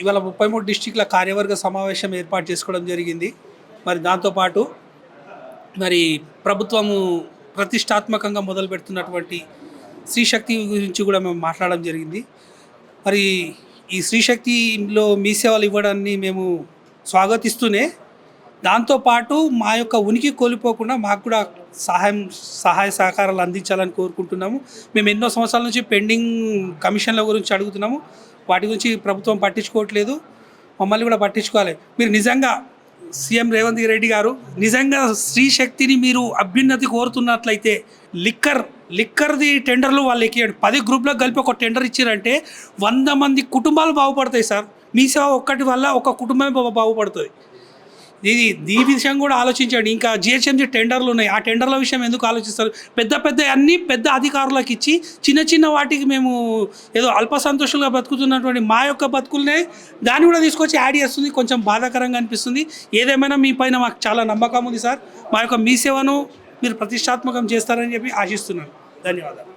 ఇవాళ 33 డిస్ట్రిక్ట్ల కార్యవర్గ సమావేశం ఏర్పాటు చేసుకోవడం జరిగింది. మరి దాంతోపాటు మరి ప్రభుత్వము ప్రతిష్టాత్మకంగా మొదలుపెడుతున్నటువంటి స్త్రీశక్తి గురించి కూడా మేము మాట్లాడడం జరిగింది. మరి ఈ స్త్రీశక్తిలో మీ సేవలు ఇవ్వడాన్ని మేము స్వాగతిస్తూనే దాంతోపాటు మా యొక్క ఉనికి కోల్పోకుండా మాకు కూడా సహాయ సహకారాలు అందించాలని కోరుకుంటున్నాము. మేము ఎన్నో సంవత్సరాల నుంచి పెండింగ్ కమిషన్ల గురించి అడుగుతున్నాము. వాటి గురించి ప్రభుత్వం పట్టించుకోవట్లేదు. మమ్మల్ని కూడా పట్టించుకోవాలి. మీరు నిజంగా సీఎం రేవంత్ రెడ్డి గారు నిజంగా స్త్రీశక్తిని మీరు అభ్యున్నతి కోరుతున్నట్లయితే లిక్కర్ది టెండర్లు వాళ్ళు ఎక్కియండి. 10 గ్రూపులకు కలిపి ఒక టెండర్ ఇచ్చారంటే 100 మంది కుటుంబాలు బాగుపడతాయి సార్. మీ సేవ ఒక్కటి వల్ల ఒక కుటుంబమే బాగుపడుతుంది. ఈ విషయం కూడా ఆలోచించండి. ఇంకా జిహెచ్ఎంసీ టెండర్లు ఉన్నాయి. ఆ టెండర్ల విషయం ఎందుకు ఆలోచిస్తారు? పెద్ద అన్నీ పెద్ద అధికారులకు ఇచ్చి చిన్న వాటికి మేము ఏదో అల్ప సంతోషంగా బతుకుతున్నటువంటి మా యొక్క బతుకులనే దాన్ని కూడా తీసుకొచ్చి యాడ్ చేస్తుంది. కొంచెం బాధాకరంగా అనిపిస్తుంది. ఏదేమైనా మీ పైన మాకు చాలా నమ్మకం ఉంది సార్. మా యొక్క మీ సేవను మీరు ప్రతిష్టాత్మకం చేస్తారని చెప్పి ఆశిస్తున్నాను. ధన్యవాదాలు.